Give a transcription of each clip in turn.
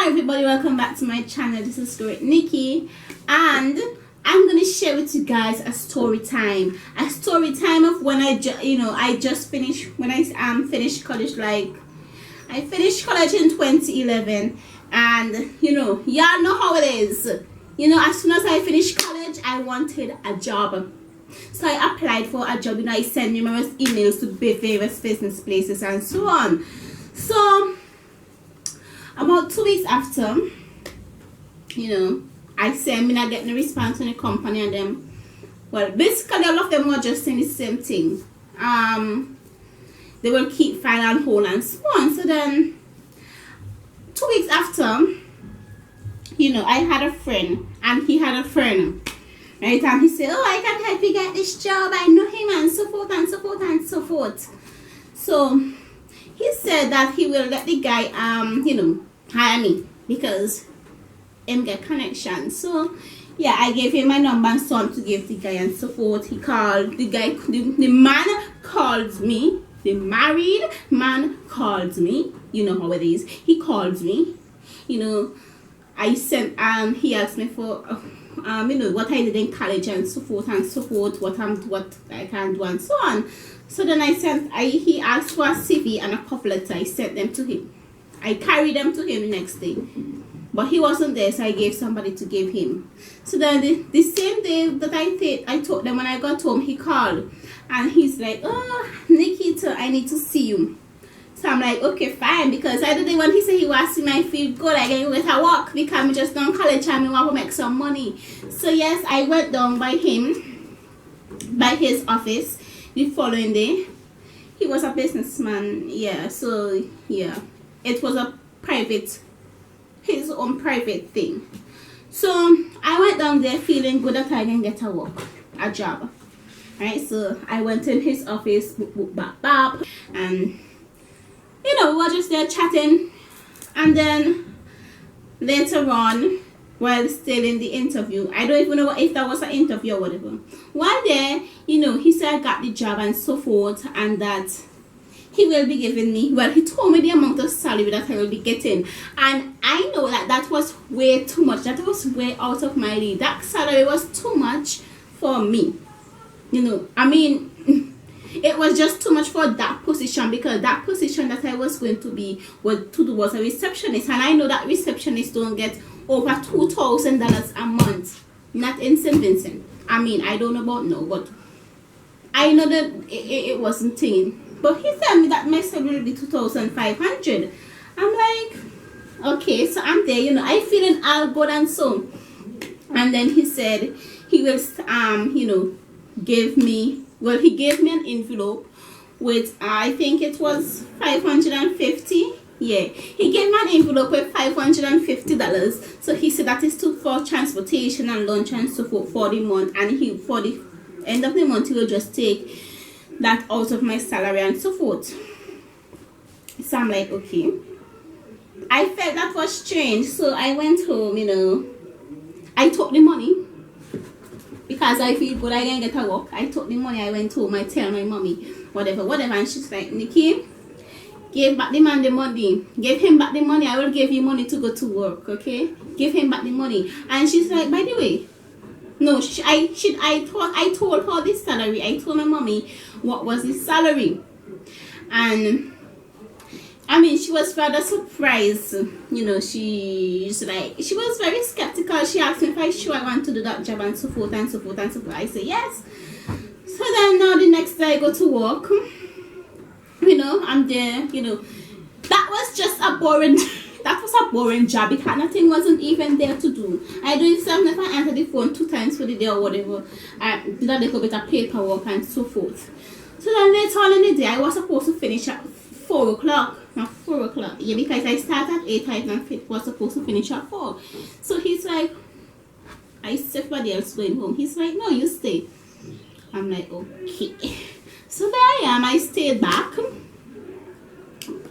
Hi everybody, welcome back to my channel. This is Great Nikki, and I'm gonna share with you guys a story time. A story time of when I just finished, when I finished college. Like, I finished college in 2011, and y'all know how it is. As soon as I finished college, I wanted a job. So I applied for a job. I sent numerous emails to various business places and so on. So about 2 weeks after, I sent me not getting a response from the company, and them, well, basically all of them were just saying the same thing. They will keep file on hold and so on. So then 2 weeks after, I had a friend, and he had a friend, right? And he said, oh, I can help you get this job, I know him, and so forth and so forth and so forth. So he said that he will let the guy hire me because him get connection. So yeah, I gave him my number and so on to give the guy and so forth. He called the guy, the man called me, the married man called me. You know how it is. He called me. I sent he asked me for what I did in college and so forth, what I can do and so on. So then he asked for a CV and a cover letter. I sent them to him. I carried them to him the next day, but he wasn't there, so I gave somebody to give him. So then the same day that I told them, when I got home, he called and he's like, oh, Nikita, I need to see you. So I'm like, okay, fine, because I don't know, when he said he was see my feel good, I get with a walk because I'm just done college and I want to make some money. So yes, I went down by his office the following day. He was a businessman, yeah. So yeah, it was his own private thing. So I went down there feeling good that I can get a job. Right, so I went in his office, bap, and we were just there chatting. And then later on, while still in the interview, I don't even know if that was an interview or whatever. One day, he said I got the job and so forth, and that he will be giving me, well, he told me the amount of salary that I will be getting, and I know that was way too much. That was way out of my league. That salary was too much for me. I mean, it was just too much for that position, because that position that I was going to be was a receptionist, and I know that receptionists don't get over $2,000 a month, not in St. Vincent. I mean, I don't know about now, but I know that it wasn't thing. But he told me that my salary will be $2,500. I'm like, okay, so I'm there, I feeling all good and so. And then he said he will give me, well, he gave me an envelope with, I think it was $550. Yeah, he gave me an envelope with $550. So he said that is for transportation and lunch and so forth for the month, and for the end of the month he will just take that out of my salary and so forth. So I'm like, okay. I felt that was strange, so I went home. I took the money because I feel good, I can get a work. I took the money, I went home, I tell my mommy whatever, and she's like, Nikki, give back the man the money. Give him back the money. I will give you money to go to work, okay? Give him back the money. And she's like, by the way, no, I told her this salary. I told my mommy what was the salary. And I mean, she was rather surprised. She was very skeptical. She asked me if I sure I want to do that job and so forth and so forth and so forth. I said yes. So then now the next day I go to work. I'm there, that was just a boring, that was a boring job because nothing wasn't even there to do. I do it if I answered the phone 2 times for the day or whatever. I did a little bit of paperwork and so forth. So then later on in the day, I was supposed to finish at 4 o'clock. Not 4 o'clock. Yeah, because I started at 8, I was supposed to finish at 4. So he's like, I see everybody else going home. He's like, no, you stay. I'm like, okay. So there I am. I stayed back.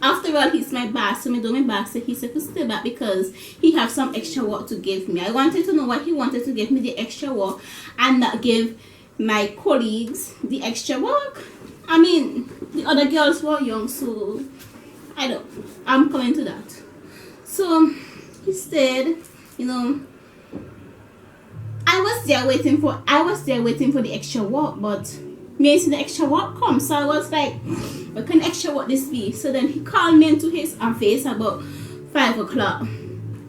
After all, he's my boss, so me do my boss. So he said to stay back because he have some extra work to give me. I wanted to know why he wanted to give me the extra work and not give my colleagues the extra work. I mean, the other girls were young, so I'm coming to that. So he said, you know, I was there waiting for the extra work, but me see the extra work come. So I was like, what can extra work this be? So then he called me into his office about 5 o'clock.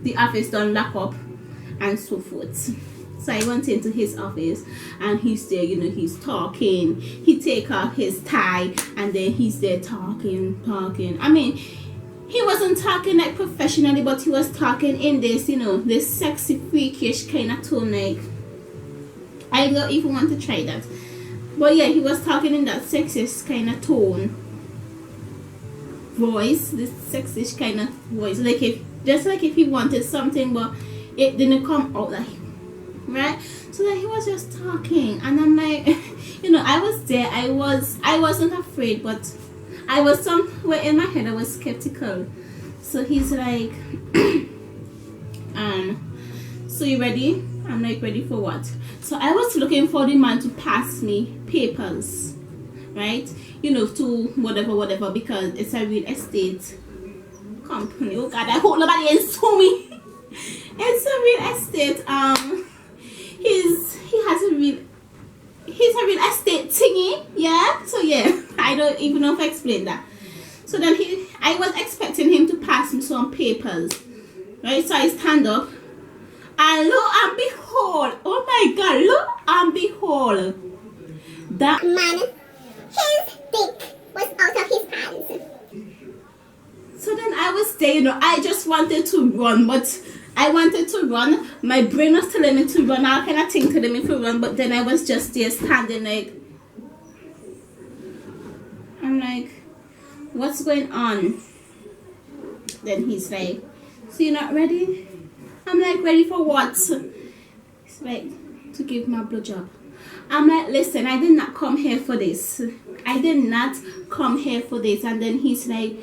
The office done lock up and so forth. So I went into his office and he's there, you know, he's talking. He take off his tie and then he's there talking. I mean, he wasn't talking like professionally, but he was talking in this, you know, this sexy, freakish kind of tone. Like, I don't even want to try that. But yeah, he was talking in that sexist kind of tone. Voice, this sexish kind of voice. Like just like if he wanted something, but it didn't come out like, right? So then he was just talking, and I'm like, you know, I was there. I wasn't afraid, but I was somewhere in my head. I was skeptical. So he's like, so you ready? I'm like, ready for what? So I was looking for the man to pass me papers, right? You know, to whatever, because it's a real estate company. Oh God, I hope nobody else sue me. It's a real estate. He's a real estate thingy, yeah. So yeah, I don't even know if I explained that. So then I was expecting him to pass me some papers, right? So I stand up, and lo and behold, oh my God, lo and behold, that man, his dick was out of his hands. So then I was there, you know, I just wanted to run, but I wanted to run. My brain was telling me to run. All kind of thing telling me to run, but then I was just there standing like, I'm like, what's going on? Then he's like, so you're not ready? I'm like, ready for what? He's like, to give my blowjob. I'm like, listen, I did not come here for this. I did not come here for this. And then he's like,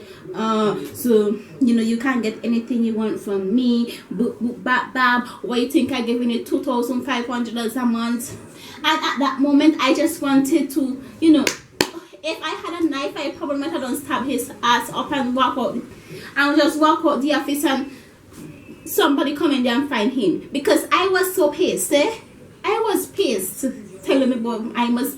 so, you know, you can't get anything you want from me. Bab, why you think I giving you $2,500 a month? And at that moment, I just wanted to, you know, if I had a knife, I probably might have done stab his ass up and walk out. And just walk out the office and somebody come in there and find him. Because I was so pissed, I was pissed, telling me, boy, I must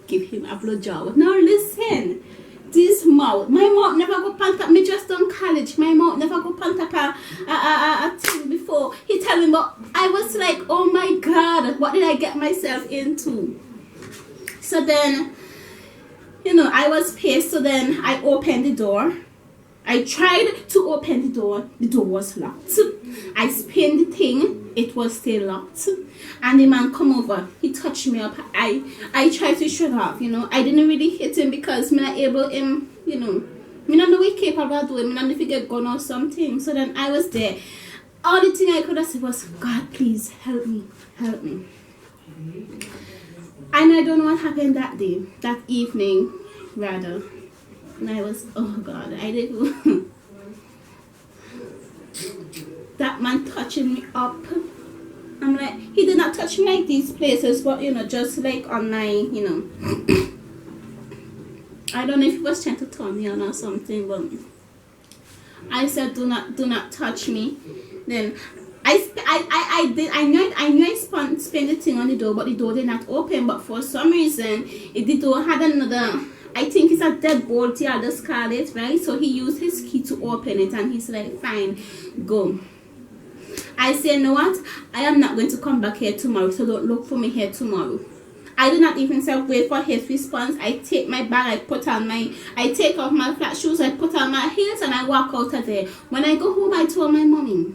give him a blowjob. Now listen, this mouth, my mouth never go pant up. Me just done college. My mouth never go pant up a thing before. He tell me, but I was like, oh my God, what did I get myself into? So then, you know, I was pissed. So then I opened the door. I tried to open the door was locked. I spin the thing, it was still locked. And the man come over, he touched me up. I tried to shut off, you know. I didn't really hit him because me not able him, you know. Me not know we capable of doing, me not know if he get gun or something. So then I was there. All the thing I could have said was, God, please help me, help me. And I don't know what happened that day, that evening, rather. And I was, oh God, I didn't. That man touching me up. I'm like, he did not touch me like these places, but you know, just like on my, you know. I don't know if he was trying to turn me on or something, but I said, do not touch me. Then I knew I spun the thing on the door, but the door did not open. But for some reason, the door had another. I think it's a deadbolt, yeah, the Scarlet, right? So he used his key to open it, and he's like, fine, go. I say, you know what? I am not going to come back here tomorrow, so don't look for me here tomorrow. I do not even say wait for his response. I take my bag, I take off my flat shoes, I put on my heels, and I walk out of there. When I go home, I told my mommy.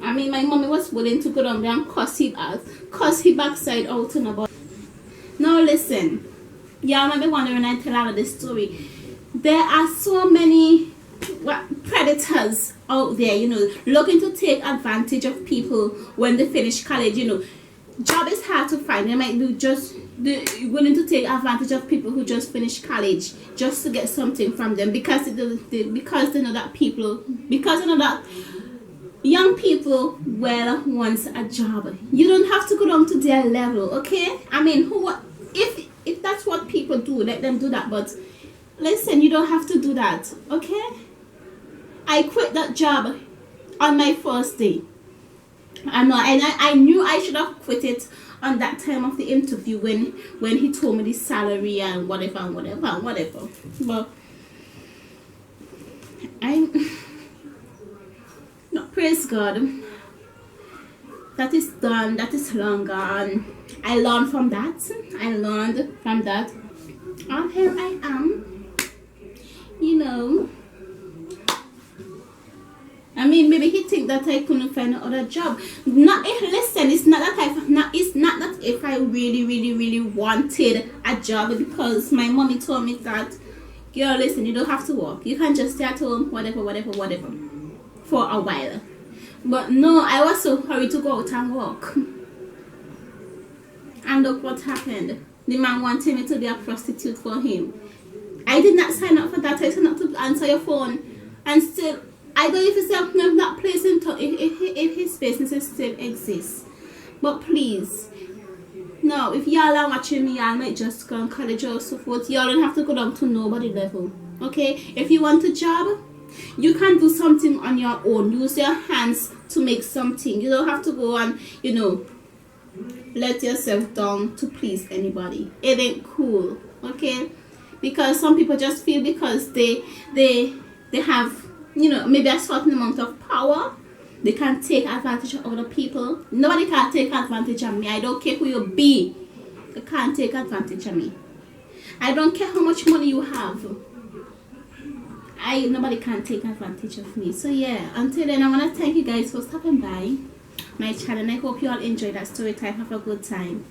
I mean, my mommy was willing to go down there and cuss his backside out and about. Now listen, y'all might be wondering when I tell all of this story. There are so many predators out there, you know, looking to take advantage of people when they finish college. You know, job is hard to find. They might be just willing to take advantage of people who just finish college just to get something from them because they know that young people well wants a job. You don't have to go down to their level, okay? I mean, if that's what people do, let them do that. But listen, you don't have to do that, okay? I quit that job on my first day. I knew I should have quit it on that time of the interview when he told me the salary and whatever and whatever and whatever. But no, praise God. That is done. That is long gone. I learned from that. And here I am. You know. I mean, maybe he think that I couldn't find another job. Listen, it's not that if I really wanted a job, because my mommy told me that, girl, listen, you don't have to work. You can just stay at home, whatever, for a while. But no, I was so hurried to go out and work. And look what happened. The man wanted me to be a prostitute for him. I did not sign up for that. I signed up to answer your phone. And still, I don't even say I'm not placing if his business still exists. But please, no, if y'all are watching me, y'all might just go on college or so forth. Y'all don't have to go down to nobody level. Okay? If you want a job, you can do something on your own. Use your hands to make something. You don't have to go and, you know, let yourself down to please anybody. It ain't cool. Okay? Because some people just feel because they have, you know, maybe a certain amount of power, they can take advantage of other people. Nobody can take advantage of me. I don't care who you be. You can't take advantage of me. I don't care how much money you have. Nobody can take advantage of me. So yeah, until then, I want to thank you guys for stopping by my channel. I hope you all enjoyed that story time. Have a good time.